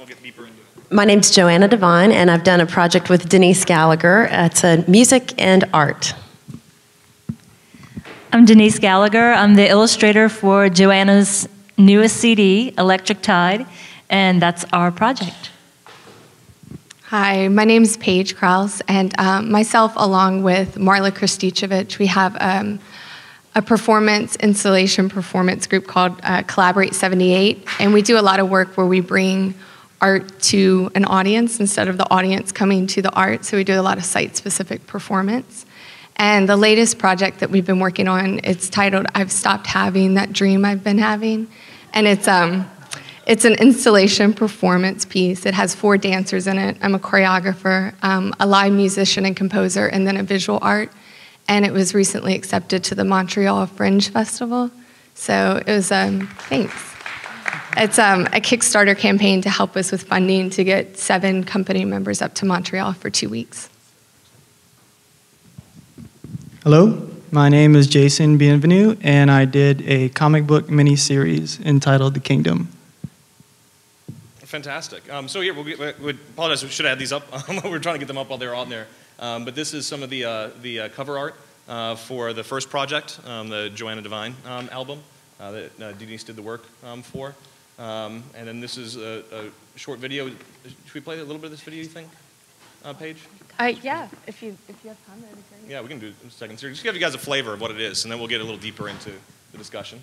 we'll get deeper into it. My name's Johanna Divine, and I've done a project with Denise Gallagher. It's music and art. I'm Denise Gallagher. I'm the illustrator for Joanna's newest CD, Electric Tide, and that's our project. Hi, my name is Paige Krause, and myself, along with Marla Kristicevic, we have a performance installation performance group called Collaborate78, and we do a lot of work where we bring art to an audience instead of the audience coming to the art, so we do a lot of site-specific performance. And the latest project that we've been working on, it's titled I've Stopped Having That Dream I've Been Having, and it's an installation performance piece. It has 4 dancers in it. I'm a choreographer, a live musician and composer, and then a visual art. And it was recently accepted to the Montreal Fringe Festival. So it was, thanks. It's a Kickstarter campaign to help us with funding to get 7 company members up to Montreal for 2 weeks. Hello, my name is Jason Bienvenu, and I did a comic book mini-series entitled The Kingdom. Fantastic. So here, we apologize, we should have had these up. We're trying to get them up while they're on there. But this is some of the cover art for the first project, the Johanna Divine album that Denise did the work for. And then this is a short video. Should we play a little bit of this video, you think, Paige? Yeah, if you have time, that'd be great. Yeah, we can do it in a second. So just give you guys a flavor of what it is, and then we'll get a little deeper into the discussion.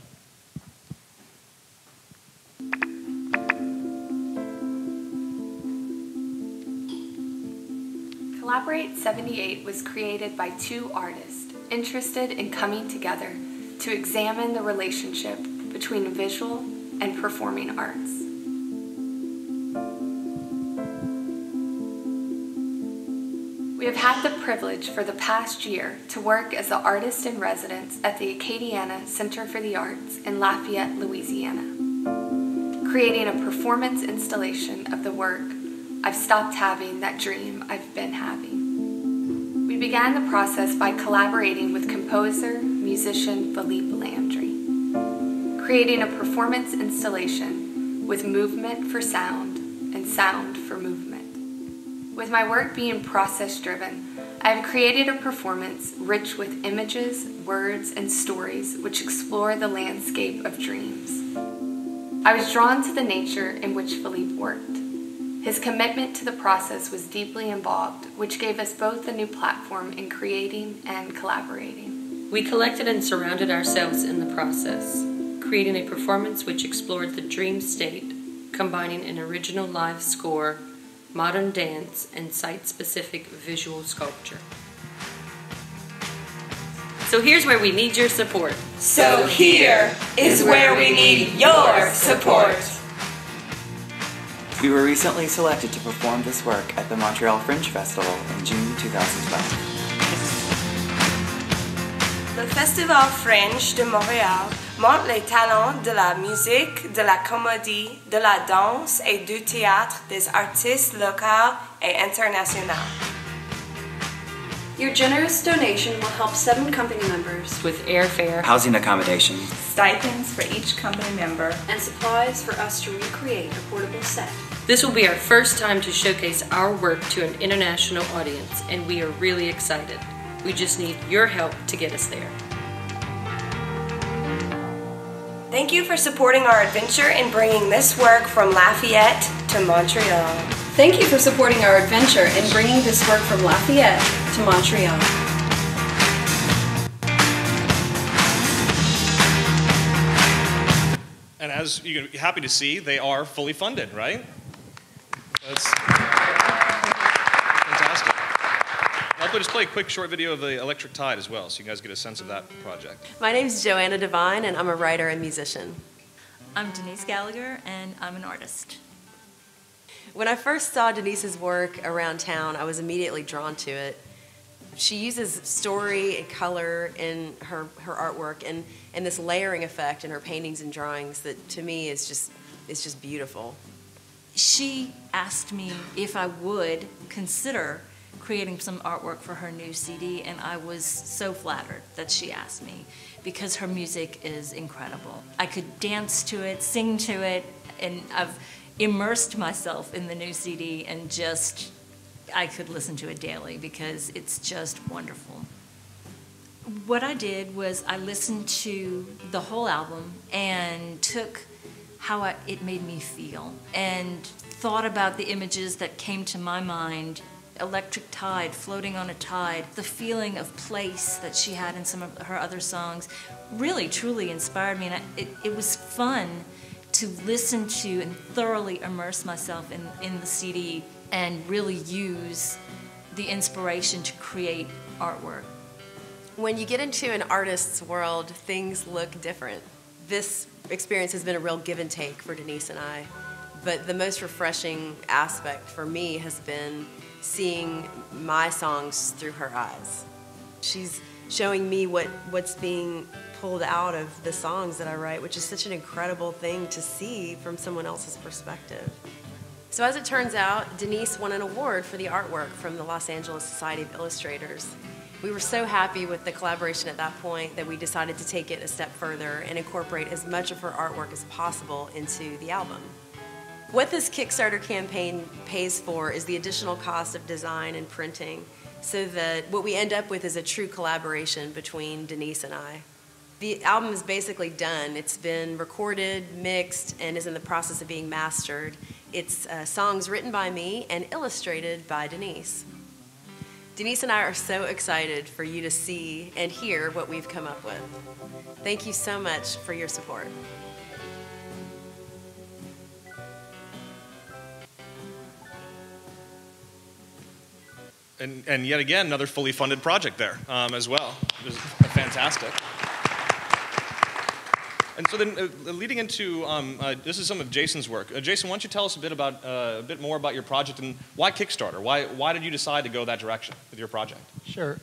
Collaborate78 was created by 2 artists interested in coming together to examine the relationship between visual and performing arts. We have had the privilege for the past year to work as the artist in residence at the Acadiana Center for the Arts in Lafayette, Louisiana, creating a performance installation of the work I've Stopped Having That Dream I've Been Having. We began the process by collaborating with composer, musician Philippe Landry, creating a performance installation with movement for sound and sound for movement. With my work being process-driven, I have created a performance rich with images, words, and stories which explore the landscape of dreams. I was drawn to the nature in which Philippe worked. His commitment to the process was deeply involved, which gave us both a new platform in creating and collaborating. We collected and surrounded ourselves in the process, creating a performance which explored the dream state, combining an original live score, modern dance, and site-specific visual sculpture. So here's where we need your support. So here is where we need your support. We were recently selected to perform this work at the Montreal Fringe Festival in June 2012. Le Festival Fringe de Montréal montre les talents de la musique, de la comédie, de la danse et du théâtre des artistes locaux et internationaux. Your generous donation will help 7 company members with airfare, housing accommodations, stipends for each company member, and supplies for us to recreate a portable set. This will be our first time to showcase our work to an international audience, and we are really excited. We just need your help to get us there. Thank you for supporting our adventure in bringing this work from Lafayette to Montreal. Thank you for supporting our adventure in bringing this work from Lafayette to Montreal. And as you're happy to see, they are fully funded, right? That's fantastic. I'll just play a quick short video of the Electric Tide as well, so you guys get a sense of that project. My name's Johanna Divine, and I'm a writer and musician. I'm Denise Gallagher, and I'm an artist. When I first saw Denise's work around town, I was immediately drawn to it. She uses story and color in her artwork, and this layering effect in her paintings and drawings that, to me, is just beautiful. She asked me if I would consider creating some artwork for her new CD, and I was so flattered that she asked me because her music is incredible. I could dance to it, sing to it, and immersed myself in the new CD and just, I could listen to it daily because it's just wonderful. What I did was I listened to the whole album and took how it made me feel and thought about the images that came to my mind. Electric tide, floating on a tide, the feeling of place that she had in some of her other songs really, truly inspired me. And it was fun to listen to and thoroughly immerse myself in the CD and really use the inspiration to create artwork. When you get into an artist's world, things look different. This experience has been a real give and take for Denise and I, but the most refreshing aspect for me has been seeing my songs through her eyes. She's showing me what's being pulled out of the songs that I write, which is such an incredible thing to see from someone else's perspective. So as it turns out, Denise won an award for the artwork from the Los Angeles Society of Illustrators. We were so happy with the collaboration at that point that we decided to take it a step further and incorporate as much of her artwork as possible into the album. What this Kickstarter campaign pays for is the additional cost of design and printing, so that what we end up with is a true collaboration between Denise and I. The album is basically done. It's been recorded, mixed, and is in the process of being mastered. It's songs written by me and illustrated by Denise. Denise and I are so excited for you to see and hear what we've come up with. Thank you so much for your support. And yet again, another fully funded project there as well. It was fantastic. And so then, leading into this is some of Jason's work. Jason, why don't you tell us a bit more about your project and why Kickstarter? Why did you decide to go that direction with your project? Sure.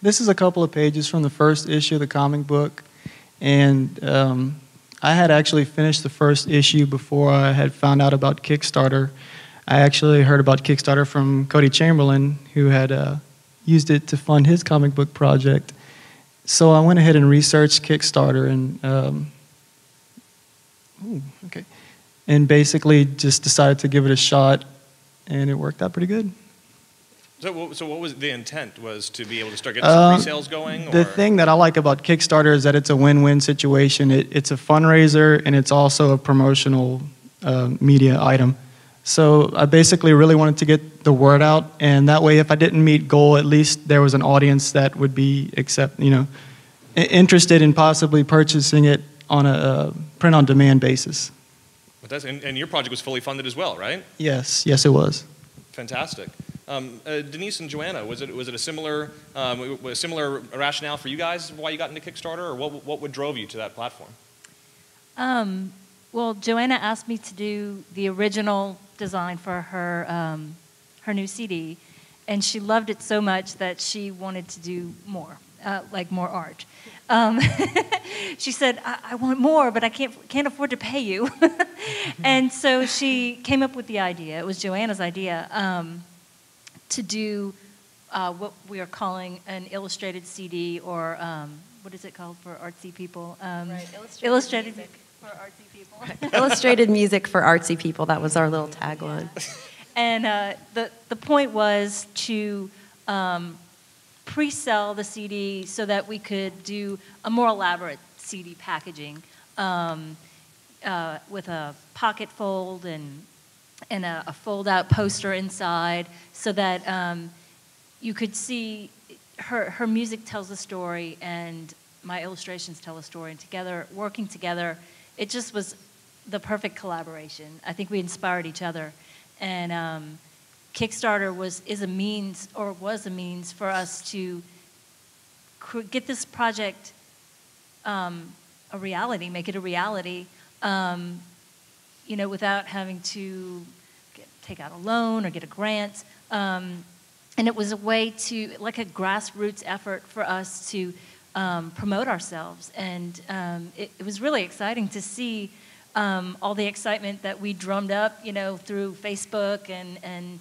This is a couple of pages from the first issue of the comic book, and I had actually finished the first issue before I had found out about Kickstarter. I actually heard about Kickstarter from Cody Chamberlain, who had used it to fund his comic book project. So I went ahead and researched Kickstarter and basically just decided to give it a shot, and it worked out pretty good. So what was the intent? Was to be able to start getting some pre-sales going? The thing that I like about Kickstarter is that it's a win-win situation. It's a fundraiser, and it's also a promotional media item. So I basically really wanted to get the word out, and that way if I didn't meet goal, at least there was an audience that would be interested in possibly purchasing it on a print-on-demand basis. But and your project was fully funded as well, right? Yes, it was. Fantastic. Denise and Johanna, was it a similar rationale for you guys why you got into Kickstarter, or what drove you to that platform? Well, Johanna asked me to do the original design for her new CD, and she loved it so much that she wanted to do more, more art. She said, I want more, but I can't afford to pay you. And so she came up with the idea. It was Johanna's idea to do what we are calling an illustrated CD, or what is it called for artsy people? Right, illustrated music for artsy people. Illustrated music for artsy people. That was our little tagline. And the point was to pre-sell the CD so that we could do a more elaborate CD packaging with a pocket fold and a fold-out poster inside, so that you could see her music tells a story and my illustrations tell a story, and together, working together, it just was the perfect collaboration. I think we inspired each other, and Kickstarter was a means for us to get this project a reality, make it a reality, without having to take out a loan or get a grant. And it was a way to, like a grassroots effort for us to promote ourselves. And it was really exciting to see all the excitement that we drummed up, through Facebook and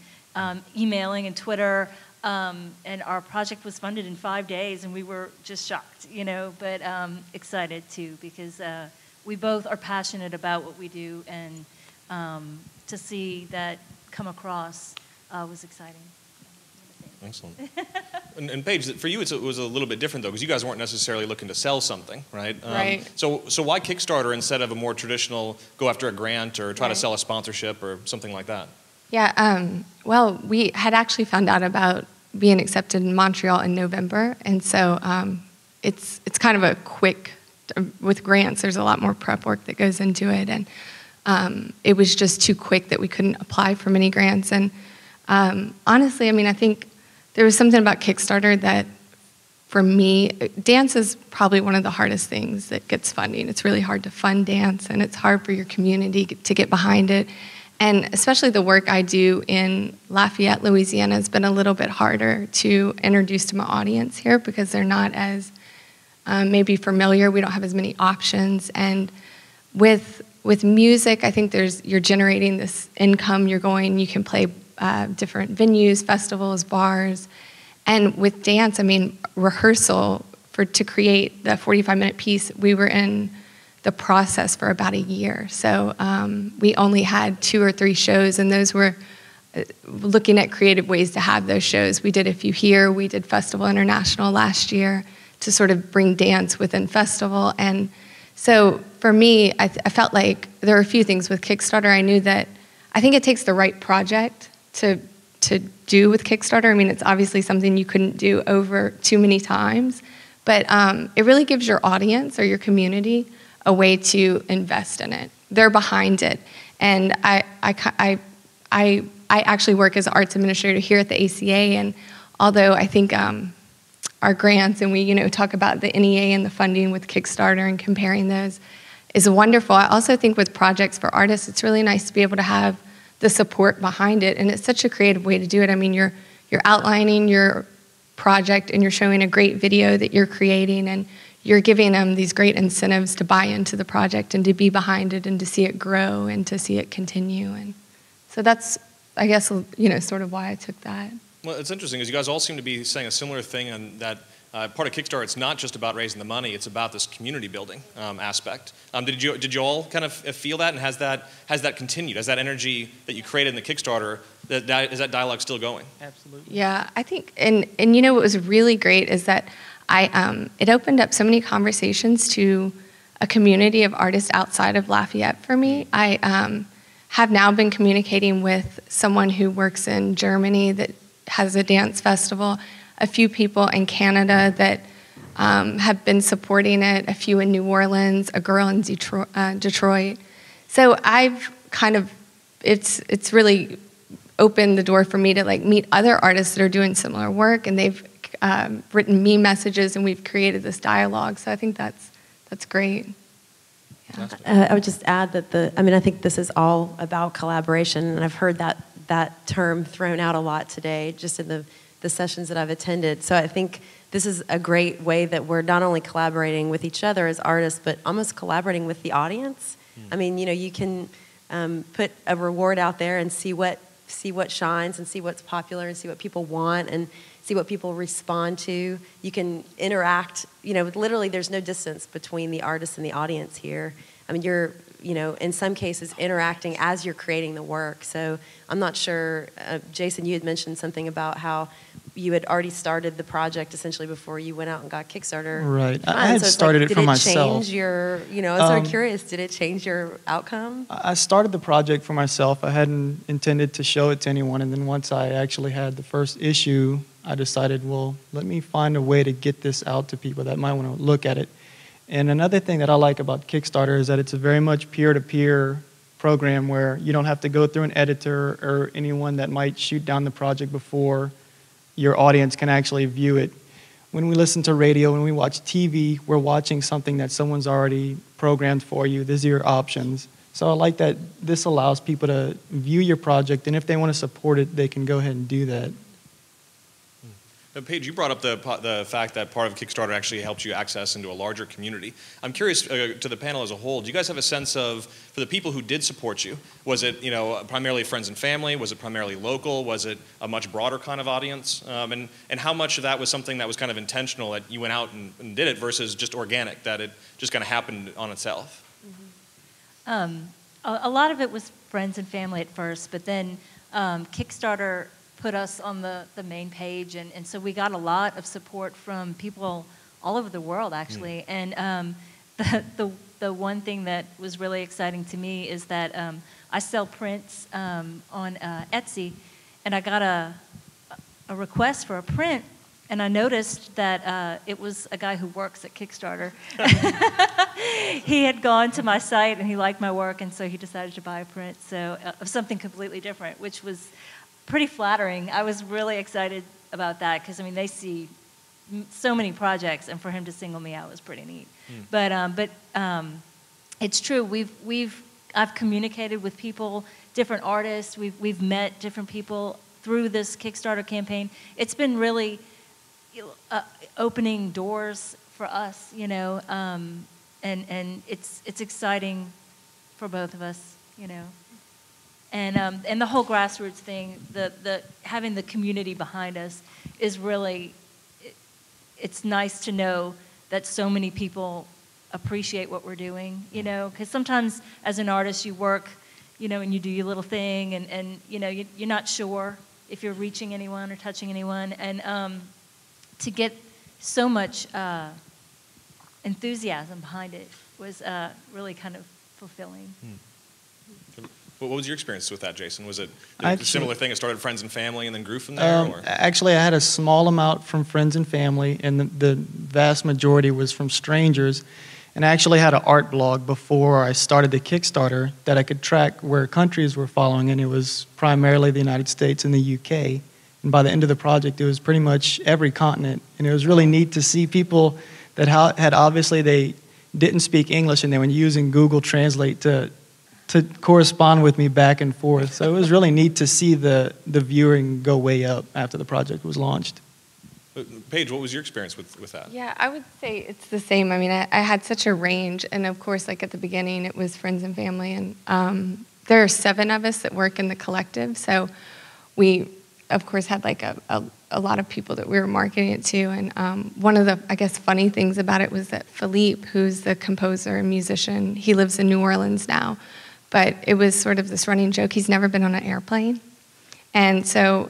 emailing and Twitter. And our project was funded in 5 days, and we were just shocked, but excited too, because we both are passionate about what we do, and to see that come across was exciting. Excellent. And Paige, for you, it was a little bit different, though, because you guys weren't necessarily looking to sell something, right? Right. So why Kickstarter instead of a more traditional go after a grant or try to sell a sponsorship or something like that? Yeah, well, we had actually found out about being accepted in Montreal in November, and so it's kind of a quick, with grants, there's a lot more prep work that goes into it, and it was just too quick that we couldn't apply for many grants. And honestly, I mean, I think there was something about Kickstarter that, for me, dance is probably one of the hardest things that gets funding. It's really hard to fund dance, and it's hard for your community to get behind it. And especially the work I do in Lafayette, Louisiana, has been a little bit harder to introduce to my audience here because they're not as maybe familiar. We don't have as many options. And with music, I think you're generating this income. You can play different venues, festivals, bars. And with dance, I mean, rehearsal to create the 45-minute piece, we were in the process for about a year. So we only had 2 or 3 shows, and those were looking at creative ways to have those shows. We did a few here. We did Festival International last year to sort of bring dance within festival. And so for me, I felt like there were a few things with Kickstarter. I knew that I think it takes the right project to do with Kickstarter. I mean, it's obviously something you couldn't do over too many times, but it really gives your audience or your community a way to invest in it. They're behind it. And I actually work as an arts administrator here at the ACA, and although I think our grants, and we talk about the NEA and the funding with Kickstarter and comparing those, is wonderful. I also think with projects for artists, it's really nice to be able to have the support behind it, and it's such a creative way to do it. I mean, you're outlining your project, and you're showing a great video that you're creating, and you're giving them these great incentives to buy into the project and to be behind it and to see it grow and to see it continue. And so that's, I guess, sort of why I took that. Well, it's interesting because you guys all seem to be saying a similar thing, and that part of Kickstarter, it's not just about raising the money, it's about this community building aspect. Did you all kind of feel that, and has that continued? Has that energy that you created in the Kickstarter, is that dialogue still going? Absolutely. Yeah, I think, and what was really great is that it opened up so many conversations to a community of artists outside of Lafayette for me. I have now been communicating with someone who works in Germany that has a dance festival, a few people in Canada that have been supporting it, a few in New Orleans, a girl in Detroit. So I've it's really opened the door for me to meet other artists that are doing similar work, and they've written me messages, and we've created this dialogue. So I think that's great. I would just add that I think this is all about collaboration, and I've heard that term thrown out a lot today, just in the sessions that I've attended. So I think this is a great way that we're not only collaborating with each other as artists, but almost collaborating with the audience. I mean, you can put a reward out there and see what shines and see what's popular and see what people want and see what people respond to. You can interact, literally there's no distance between the artist and the audience here. I mean, you're, in some cases interacting as you're creating the work. So I'm not sure, Jason, you had mentioned something about how you had already started the project essentially before you went out and got Kickstarter. Right. I had started it for myself. Did it change your, I was sort of curious, did it change your outcome? I started the project for myself. I hadn't intended to show it to anyone, and then once I actually had the first issue, I decided, well, let me find a way to get this out to people that might want to look at it. And another thing that I like about Kickstarter is that it's a very much peer-to-peer program where you don't have to go through an editor or anyone that might shoot down the project before your audience can actually view it. When we listen to radio, when we watch TV, we're watching something that someone's already programmed for you. These are your options. So I like that this allows people to view your project, and if they want to support it, they can go ahead and do that. Paige, you brought up the fact that part of Kickstarter actually helped you access into a larger community. I'm curious, to the panel as a whole, do you guys have a sense of, for the people who did support you, was it primarily friends and family? Was it primarily local? Was it a much broader kind of audience? And how much of that was something that was kind of intentional, that you went out and did it, versus just organic, that it just kind of happened on itself? a lot of it was friends and family at first, but then Kickstarter put us on the main page, and so we got a lot of support from people all over the world, actually. And the one thing that was really exciting to me is that I sell prints on Etsy, and I got a request for a print, and I noticed that it was a guy who works at Kickstarter. He had gone to my site, and he liked my work, and so he decided to buy a print of something completely different, which was pretty flattering. I was really excited about that because, I mean, they see so many projects, and for him to single me out was pretty neat. But it's true. I've communicated with people, different artists. We've met different people through this Kickstarter campaign. It's been really opening doors for us, you know, and it's exciting for both of us, you know. And the whole grassroots thing, the having the community behind us is really, it's nice to know that so many people appreciate what we're doing, you know, because sometimes as an artist you work, you know, and you do your little thing, and you know, you're not sure if you're reaching anyone or touching anyone, and to get so much enthusiasm behind it was really kind of fulfilling. What was your experience with that, Jason? Was it a similar thing? It started with friends and family and then grew from there? Actually, I had a small amount from friends and family, and the vast majority was from strangers. And I actually had an art blog before I started the Kickstarter that I could track where countries were following, and it was primarily the United States and the UK. And by the end of the project, it was pretty much every continent. And it was really neat to see people that had obviously they didn't speak English, and they were using Google Translate to correspond with me back and forth. So it was really neat to see the viewing go way up after the project was launched. Paige, what was your experience with that? Yeah, I would say it's the same. I mean, I had such a range, and of course, like at the beginning, it was friends and family, and there are 7 of us that work in the collective, so we, of course, had like a lot of people that we were marketing it to, and one of the, I guess, funny things about it was that Philippe, who's the composer and musician, he lives in New Orleans now, but it was sort of this running joke, he's never been on an airplane, and so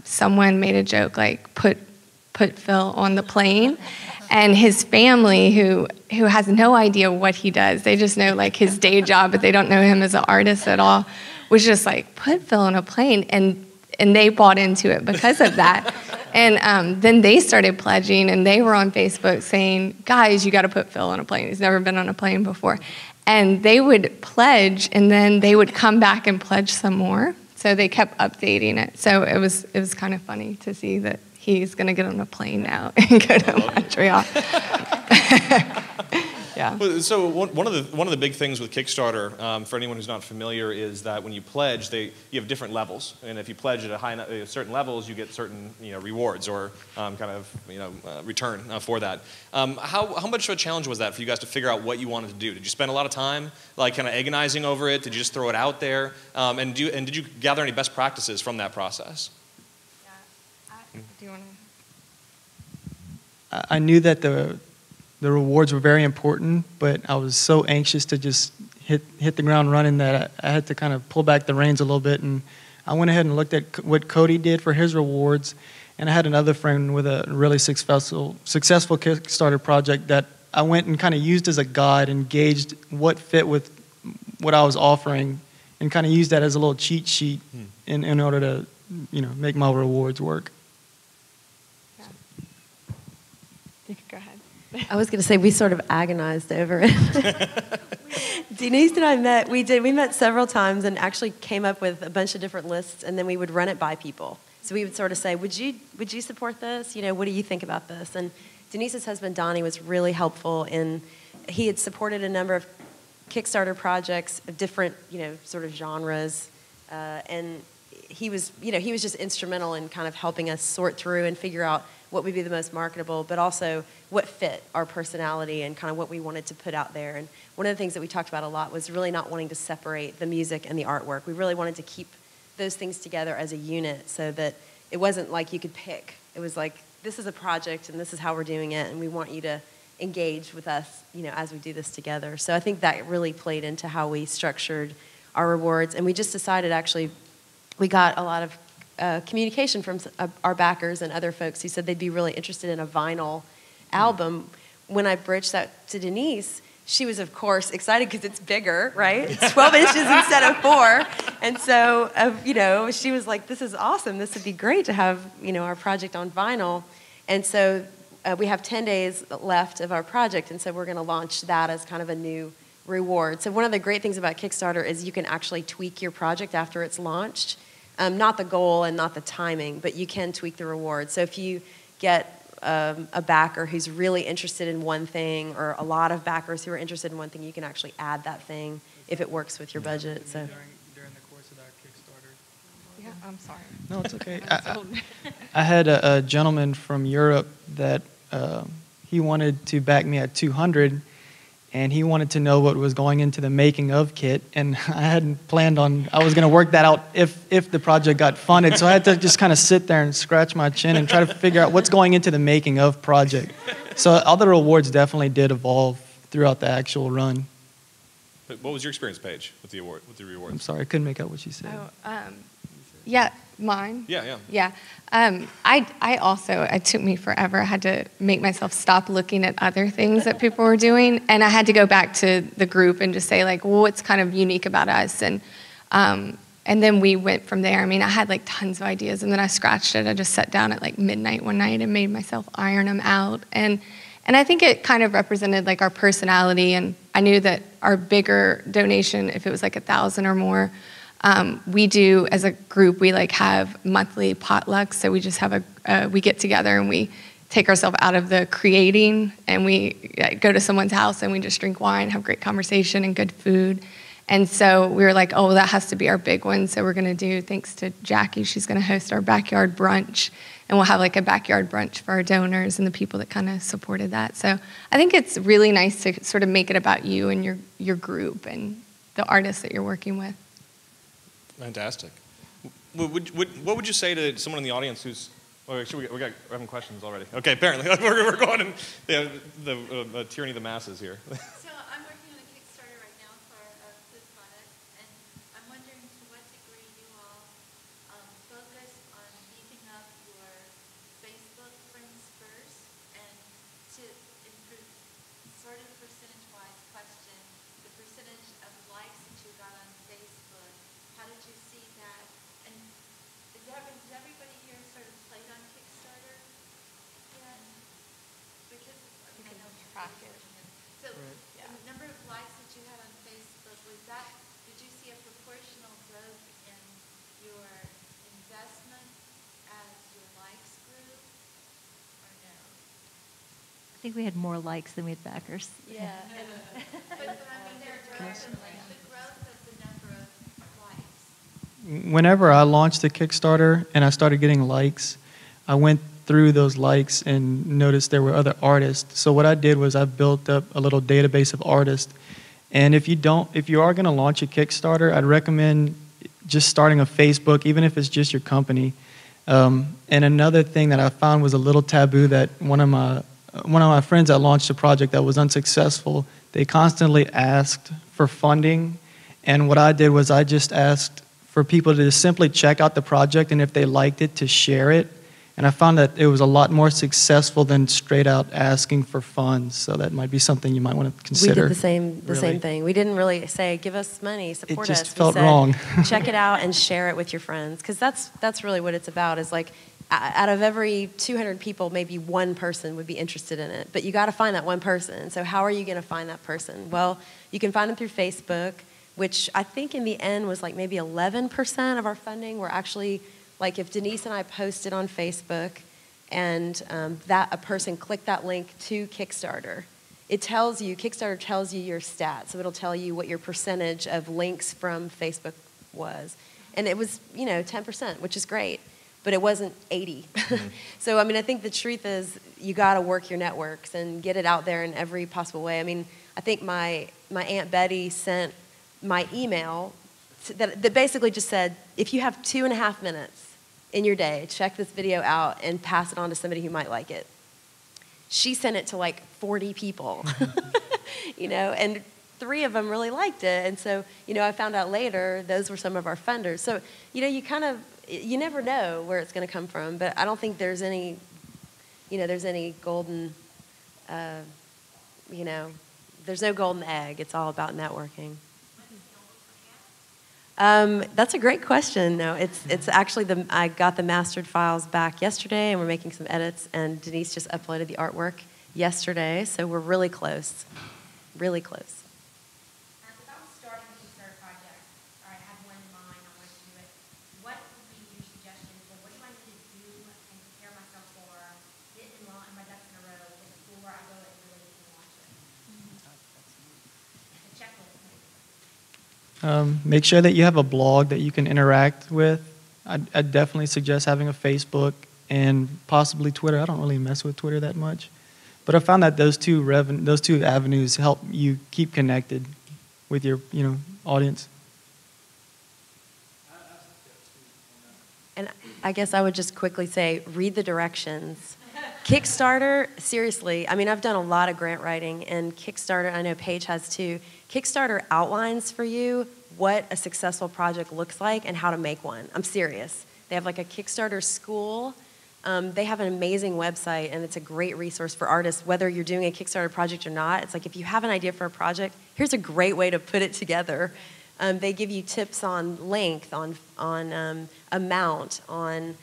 someone made a joke like, put Phil on the plane, and his family, who has no idea what he does, they just know like his day job, but they don't know him as an artist at all, was just like, put Phil on a plane, and they bought into it because of that. And then they started pledging, and they were on Facebook saying, guys, you got to put Phil on a plane. He's never been on a plane before. And they would pledge, and then they would come back and pledge some more. So they kept updating it. So it was kind of funny to see that he's going to get on a plane now and go to Montreal. Yeah. So one of the big things with Kickstarter, for anyone who's not familiar, is that when you pledge, you have different levels, and if you pledge at certain levels, you get certain rewards or kind of return for that. How much of a challenge was that for you guys to figure out what you wanted to do? Did you spend a lot of time like kind of agonizing over it? Did you just throw it out there? And did you gather any best practices from that process? Do you want to? I knew that the rewards were very important, but I was so anxious to just hit the ground running that I had to kind of pull back the reins a little bit. And I went ahead and looked at what Cody did for his rewards. And I had another friend with a really successful Kickstarter project that I went and kind of used as a guide and gauged what fit with what I was offering, and kind of used that as a little cheat sheet in order to make my rewards work. You can go ahead. I was going to say we sort of agonized over it. Denise and I met. We met several times and actually came up with a bunch of different lists, and then we would run it by people. So we would sort of say, "Would you support this? What do you think about this?" And Denise's husband Donnie was really helpful in. He had supported a number of Kickstarter projects of different sort of genres, and he was just instrumental in kind of helping us sort through and figure out what would be the most marketable, but also what fit our personality and kind of what we wanted to put out there. And one of the things that we talked about a lot was really not wanting to separate the music and the artwork. We really wanted to keep those things together as a unit so that it wasn't like you could pick. It was like, this is a project and this is how we're doing it, and we want you to engage with us, as we do this together. So I think that really played into how we structured our rewards. And we just decided, actually, we got a lot of communication from our backers and other folks who said they'd be really interested in a vinyl album. When I bridged that to Denise, she was, of course, excited because it's bigger, right? It's 12 inches instead of 4. And so, she was like, this is awesome. This would be great to have, our project on vinyl. And so we have 10 days left of our project, and so we're going to launch that as kind of a new reward. So one of the great things about Kickstarter is you can actually tweak your project after it's launched. Not the goal and not the timing, but you can tweak the reward. So if you get a backer who's really interested in one thing, or a lot of backers who are interested in one thing, you can actually add that thing if it works with your budget. So during the course of our Kickstarter. Yeah, I'm sorry. No, it's okay. I had a gentleman from Europe that he wanted to back me at 200, and he wanted to know what was going into the making of kit, and I hadn't planned on, I was going to work that out if the project got funded, so I had to just kind of sit there and scratch my chin and try to figure out what's going into the making of project. So other rewards definitely did evolve throughout the actual run. But what was your experience, Paige, with the rewards? I'm sorry, I couldn't make out what she said. Yeah, mine. Yeah. Yeah. It took me forever. I had to make myself stop looking at other things that people were doing. And I had to go back to the group and just say, like, well, what's kind of unique about us? And then we went from there. I mean, I had like tons of ideas, and then I scratched it. I just sat down at like midnight one night and made myself iron them out. And I think it kind of represented like our personality. And I knew that our bigger donation, if it was like 1,000 or more, we do, as a group, we like have monthly potlucks. So we just have we get together and we take ourselves out of the creating, and we go to someone's house and we just drink wine, have great conversation and good food. And so we were like, oh, that has to be our big one. So we're going to do, thanks to Jackie, she's going to host our backyard brunch. And we'll have like a backyard brunch for our donors and the people that kind of supported that. So I think it's really nice to sort of make it about you and your group and the artists that you're working with. Fantastic. What would you say to someone in the audience who's... Oh, actually, we're having questions already. Okay, apparently. we're going in the tyranny of the masses here. So I'm working on a Kickstarter right now for a food product, and I'm wondering to what degree you all focus on beefing up your Facebook friends first, and to improve, sort of percentage-wise question, the percentage of likes that you got on Facebook. How did you see that? And did everybody here sort of played on Kickstarter yet? Because I know you're track it. So the number of likes that you had on Facebook, did you see a proportional growth in your investment as your likes grew, or no? I think we had more likes than we had backers. Yeah. But I mean, the growth of the number of likes. Whenever I launched the Kickstarter and I started getting likes, I went through those likes and noticed there were other artists. So what I did was I built up a little database of artists. And if you are going to launch a Kickstarter, I'd recommend just starting a Facebook, even if it's just your company. And another thing that I found was a little taboo, that one of my friends that launched a project that was unsuccessful, they constantly asked for funding. And what I did was I just asked for people to just simply check out the project, and if they liked it, to share it. And I found that it was a lot more successful than straight out asking for funds. So that might be something you might want to consider. We did the same thing. We didn't really say, give us money, support us. It just felt wrong. Check it out and share it with your friends. Because that's really what it's about, is like, out of every 200 people, maybe one person would be interested in it. But you got to find that one person. So how are you going to find that person? Well, you can find them through Facebook, which I think in the end was like maybe 11% of our funding were actually, like, if Denise and I posted on Facebook and that a person clicked that link to Kickstarter, Kickstarter tells you your stats. So it'll tell you what your percentage of links from Facebook was. And it was, 10%, which is great. But it wasn't 80. So, I mean, I think the truth is you got to work your networks and get it out there in every possible way. I mean, I think my Aunt Betty sent my email that basically just said, if you have 2.5 minutes in your day, check this video out and pass it on to somebody who might like it. she sent it to like 40 people, you know, and 3 of them really liked it. And so, you know, I found out later those were some of our funders. So, you know, you never know where it's going to come from, but I don't think there's any, you know, there's any golden, you know, there's no golden egg. It's all about networking. That's a great question. No, it's actually I got the mastered files back yesterday, and we're making some edits, and Denise just uploaded the artwork yesterday, so we're really close, really close. If I was starting a Kickstarter project, or I had one in mind, I wanted to do it, what would be your suggestions, or what do I need to do and prepare myself for, get in line, my ducks in a row before I go and really launch it? A checklist. Make sure that you have a blog that you can interact with. I'd definitely suggest having a Facebook and possibly Twitter. I don't really mess with Twitter that much. But I found that those two avenues help you keep connected with your audience. And I guess I would just quickly say, read the directions. Kickstarter, seriously, I mean, I've done a lot of grant writing, and Kickstarter, I know Paige has too. Kickstarter outlines for you what a successful project looks like and how to make one. I'm serious. They have like a Kickstarter school. They have an amazing website, and it's a great resource for artists, whether you're doing a Kickstarter project or not. It's like if you have an idea for a project, here's a great way to put it together. They give you tips on length, on amount, on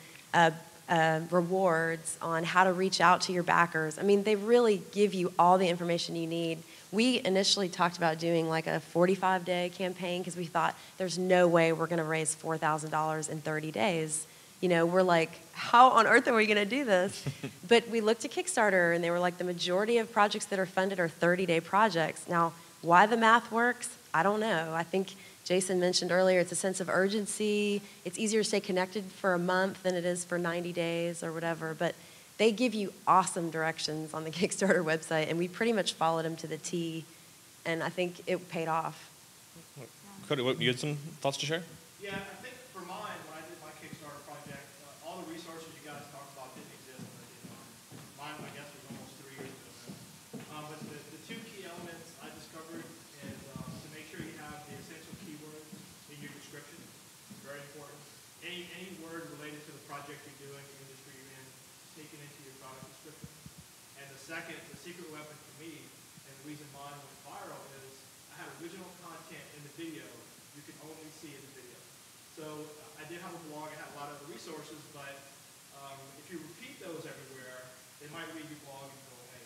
rewards, on how to reach out to your backers. I mean, they really give you all the information you need. We initially talked about doing like a 45-day campaign because we thought there's no way we're going to raise $4,000 in 30 days. You know, we're like, how on earth are we going to do this? But we looked at Kickstarter, and they were like, the majority of projects that are funded are 30-day projects. Now, why the math works, I don't know. I think Jason mentioned earlier, it's a sense of urgency. It's easier to stay connected for a month than it is for 90 days or whatever. But they give you awesome directions on the Kickstarter website, and we pretty much followed them to the T, and I think it paid off. Cody, you had some thoughts to share? Yeah, I think for mine, when I did my Kickstarter project, all the resources you guys talked about didn't exist when I did mine. Mine, I guess, was almost 3 years ago. But the 2 key elements I discovered is to make sure you have the essential keywords in your description. Very important. Any word related to the project you're doing, the industry you're in, sneak it into your product description. And the second, the secret weapon for me, and the reason mine went viral is I had original content in the video you can only see in the video. So I did have a blog, I had a lot of resources, but if you repeat those everywhere, they might read your blog and go away.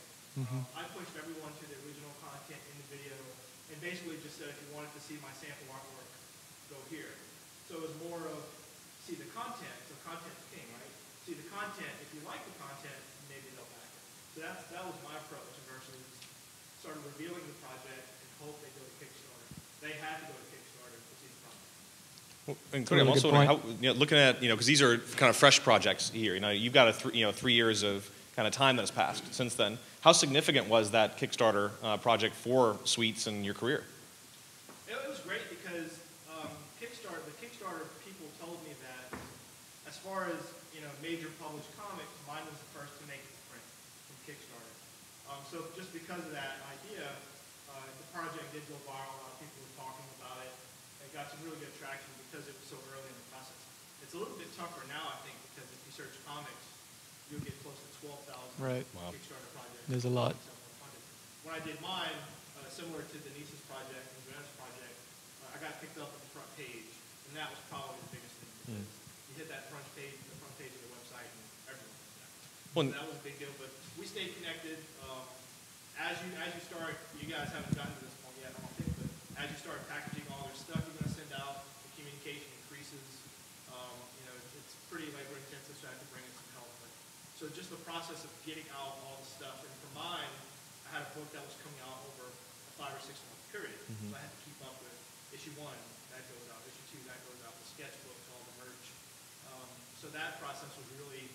I pushed everyone to the original content in the video, and basically just said if you wanted to see my sample artwork, go here. So it was more of, see the content, so content's king, right? See the content, if you like the content, maybe they'll back it. So that was my approach versus started revealing the project and hope they go to Kickstarter. They had to go to Kickstarter to see the project. Well, and Cody, I'm also wondering how, looking at, because these are kind of fresh projects here. You've got 3 years of kind of time that has passed since then. How significant was that Kickstarter project for Sweets and your career? It was great because the Kickstarter people told me that as far as major published comics, mine was the first to make it to print from Kickstarter. So just because of that idea, the project did go viral. A lot of people were talking about it. It got some really good traction because it was so early in the process. It's a little bit tougher now, I think, because if you search comics, you'll get close to 12,000 Kickstarter projects. There's a lot. When I did mine, similar to Denise's project and Joanna's project, I got picked up at the front page, and that was probably the biggest thing. Because you hit that front page of the website, and everyone was there. So that was a big deal, but we stayed connected. As you start, you guys haven't gotten to this point yet, I don't think, but as you start packaging all their stuff you're going to send out, the communication increases. It's pretty labor-intensive, so I have to bring in some help. So just the process of getting out all the stuff, and for mine, I had a book that was coming out over a 5 or 6 month period, so I had to keep up with issue 1, that goes out, issue 2, that goes out, the sketchbooks, all the merch. So that process was really,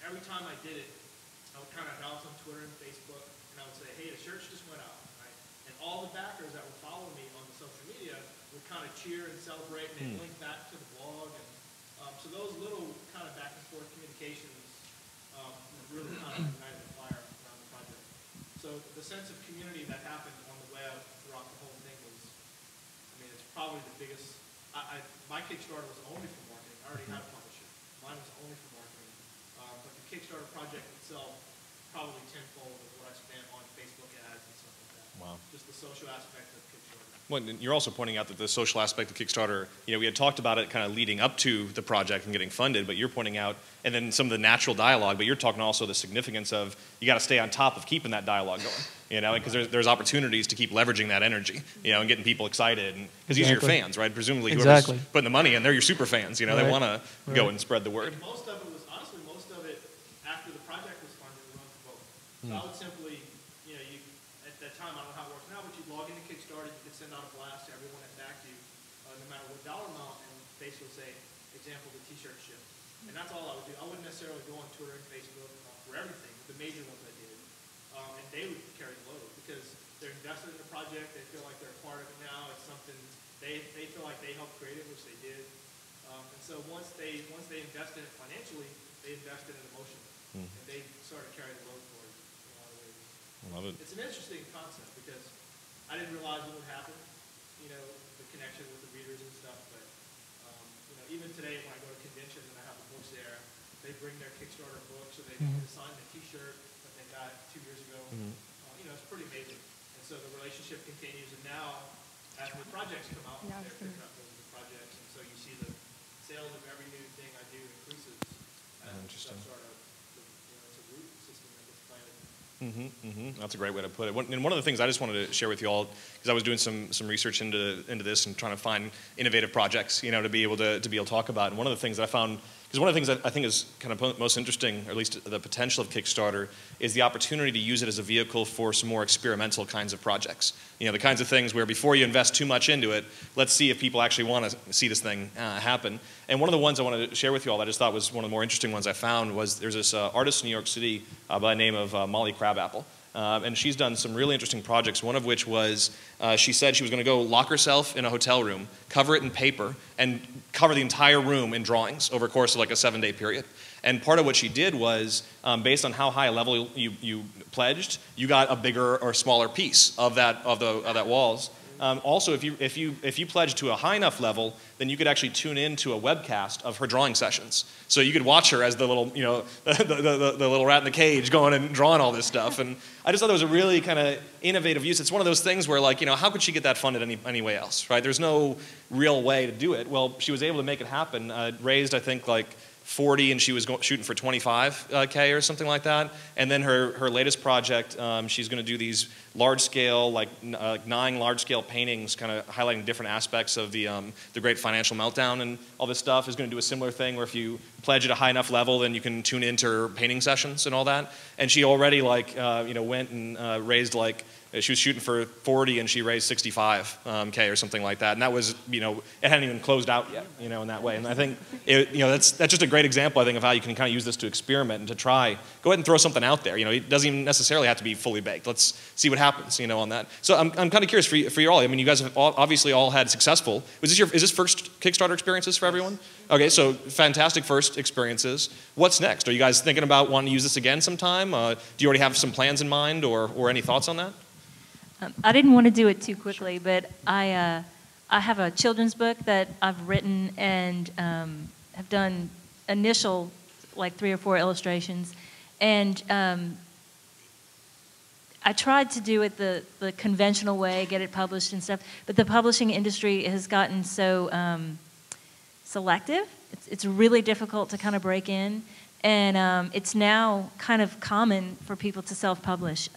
every time I did it, I would kind of announce on Twitter and Facebook, and I would say, hey, the shirts just went out, right? And all the backers that would follow me on the social media would kind of cheer and celebrate, and they'd link back to the blog. And so those little kind of back and forth communications really kind of ignited the fire around the So the sense of community that happened on the web throughout the whole thing was, I mean, it's probably the biggest. My Kickstarter was only for marketing. I already had a publisher. Mine was only for marketing. But the Kickstarter project itself, probably tenfold of what I spent on Facebook ads and stuff like that. Wow. Just the social aspect of Kickstarter. Well, and you're also pointing out that the social aspect of Kickstarter, we had talked about it kind of leading up to the project and getting funded, but you're pointing out, and then some of the natural dialogue, but you're talking also the significance of you got to stay on top of keeping that dialogue going, because there's opportunities to keep leveraging that energy, and getting people excited, because these are your fans, right? Presumably whoever's putting the money in, they're your super fans, they want to go and spread the word. And most of it was, honestly, after the project was funded, we run for both. So I would simply, at that time, I don't know how it works now, but you log into Kickstarter, you can send out a blast to everyone that backed you, no matter what dollar amount, and Facebook would say, example, the t-shirt ship. And that's all I would do. I wouldn't necessarily go on Twitter and Facebook for everything, but the major ones I did. And they would carry the load because they're invested in the project, they feel like they're a part of it now, it's something, they feel like they helped create it, which they did. And so once they invested in it financially, they invested in it emotionally. And they started carrying the load for it in a lot of ways. I love it. It's an interesting concept because I didn't realize what would happen, the connection with the readers and stuff, but even today when I go to conventions and I have the books there, they bring their Kickstarter books or they sign the t-shirt that they got 2 years ago. It's pretty amazing. And so the relationship continues, and now as new projects come out, they're picking up those new projects, and so you see the sales of every new thing I do increases as Interesting. stuff sort of, it's a root system that gets planted. That's a great way to put it. And one of the things I just wanted to share with you all, because I was doing some research into this and trying to find innovative projects, to be able to talk about. And one of the things that I found, because one of the things that I think is kind of most interesting, or at least the potential of Kickstarter, is the opportunity to use it as a vehicle for some more experimental kinds of projects. The kinds of things where before you invest too much into it, let's see if people actually want to see this thing happen. And one of the ones I wanted to share with you all that I just thought was one of the more interesting ones I found was there's this artist in New York City by the name of Molly Crabapple. And she's done some really interesting projects, one of which was she said she was going to go lock herself in a hotel room, cover it in paper, and cover the entire room in drawings over a course of like a 7-day period. And part of what she did was, based on how high a level you pledged, you got a bigger or smaller piece of that walls. Also, if you pledged to a high enough level, then you could actually tune into a webcast of her drawing sessions. So you could watch her as the little, the little rat in the cage going and drawing all this stuff. And I just thought that was a really kind of innovative use. It's one of those things where, like, how could she get that funded any way else, right? There's no real way to do it. Well, she was able to make it happen. Raised, I think, like 40, and she was shooting for 25K or something like that. And then her latest project, she's going to do these large-scale, like 9 large-scale paintings, kind of highlighting different aspects of the Great Financial Meltdown and all this stuff. Is going to do a similar thing where if you pledge at a high enough level, then you can tune into her painting sessions and all that. And she already went and raised she was shooting for 40 and she raised 65K or something like that. And that was, it hadn't even closed out yet, in that way. And I think, that's just a great example, I think, of how you can kind of use this to experiment and to try. Go ahead and throw something out there. It doesn't even necessarily have to be fully baked. Let's see what happens, on that. So I'm kind of curious for you all. I mean, you guys have obviously all had successful. Is this first Kickstarter experiences for everyone? Okay, so fantastic first experiences. What's next? Are you guys thinking about wanting to use this again sometime? Do you already have some plans in mind or any thoughts on that? I didn't want to do it too quickly, but I have a children's book that I've written and have done initial, 3 or 4 illustrations. And I tried to do it the conventional way, get it published and stuff, but the publishing industry has gotten so selective. It's really difficult to kind of break in, and it's now kind of common for people to self-publish.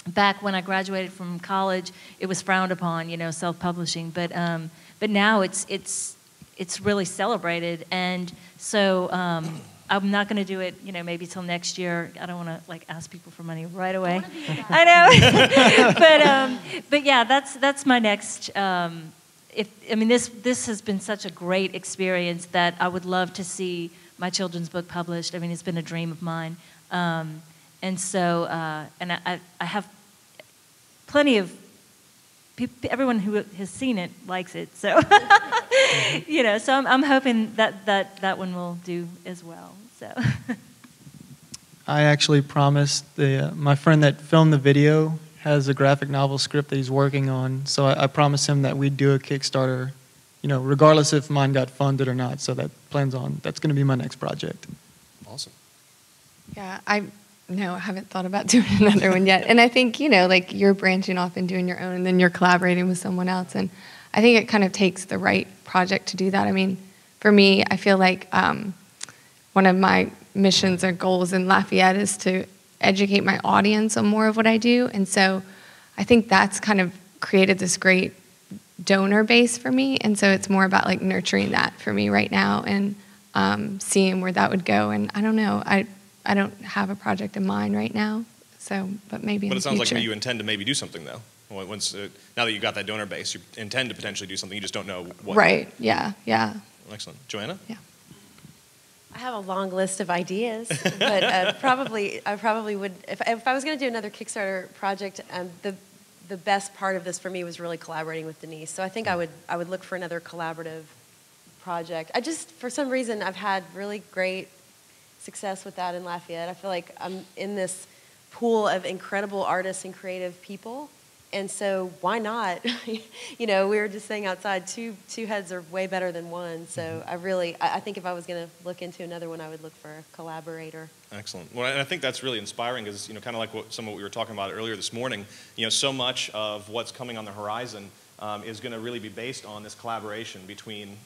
Back when I graduated from college, it was frowned upon, self-publishing. But now it's really celebrated, and so I'm not going to do it, maybe till next year. I don't want to ask people for money right away. I know, but yeah, that's my next. This has been such a great experience that I would love to see my children's book published. I mean, it's been a dream of mine. And so, and I have plenty of people, everyone who has seen it likes it. So, so I'm hoping that one will do as well. So, I actually promised my friend that filmed the video has a graphic novel script that he's working on. So I promised him that we'd do a Kickstarter, regardless if mine got funded or not. So that's going to be my next project. Awesome. Yeah, I haven't thought about doing another one yet. And I think, like you're branching off and doing your own, and then you're collaborating with someone else. And I think it kind of takes the right project to do that. I mean, for me, I feel like one of my missions or goals in Lafayette is to educate my audience on more of what I do. And so I think that's kind of created this great donor base for me. And so it's more about like nurturing that for me right now and seeing where that would go. And I don't know, I don't have a project in mind right now. So, but maybe in the future. But it sounds like you intend to maybe do something though. Once now that you got that donor base, you intend to potentially do something. You just don't know what. Right. Yeah. Yeah. Excellent. Joanna? Yeah. I have a long list of ideas, but I probably would, if I was going to do another Kickstarter project, the best part of this for me was really collaborating with Denise. So I think I would look for another collaborative project. For some reason, I've had really great success with that in Lafayette. I feel like I'm in this pool of incredible artists and creative people. And so why not? We were just saying outside, two heads are way better than one. So I think if I was going to look into another one, I would look for a collaborator. Excellent. Well, and I think that's really inspiring because, kind of like some of what we were talking about earlier this morning, so much of what's coming on the horizon is going to really be based on this collaboration between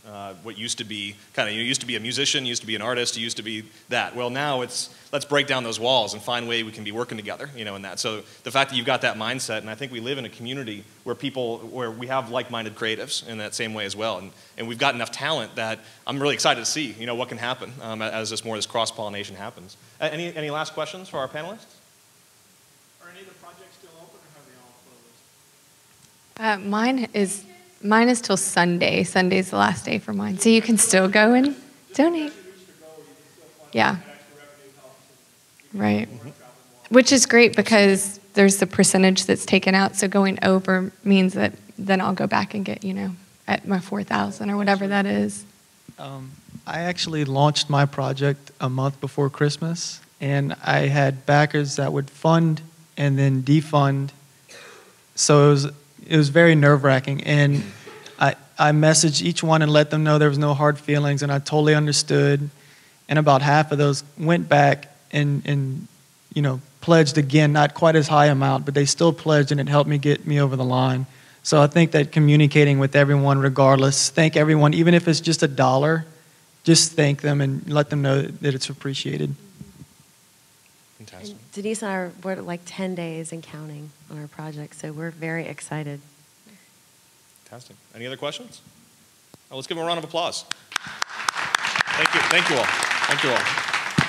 what used to be you used to be a musician, used to be an artist, you used to be that. Well, now it's let's break down those walls and find a way we can be working together, in that. So the fact that you've got that mindset, and I think we live in a community where we have like-minded creatives in that same way as well, and we've got enough talent that I'm really excited to see, what can happen as this cross-pollination happens. Any last questions for our panelists? Are any of the projects still open, or have they all closed? Mine is till Sunday. Sunday's the last day for mine, so you can still go and donate. Yeah. Right. Which is great because there's the percentage that's taken out. So going over means that then I'll go back and get at my 4,000 or whatever that is. I actually launched my project a month before Christmas, and I had backers that would fund and then defund. So it was very nerve-wracking, and I messaged each one and let them know there was no hard feelings, and I totally understood. And about half of those went back and pledged again, not quite as high amount, but they still pledged, and it helped me get me over the line. So I think that communicating with everyone regardless, thank everyone, even if it's just $1, just thank them and let them know that it's appreciated. Fantastic. And Denise and I were like 10 days and counting on our project, so we're very excited. Fantastic. Any other questions? Let's give them a round of applause. Thank you. Thank you all. Thank you all.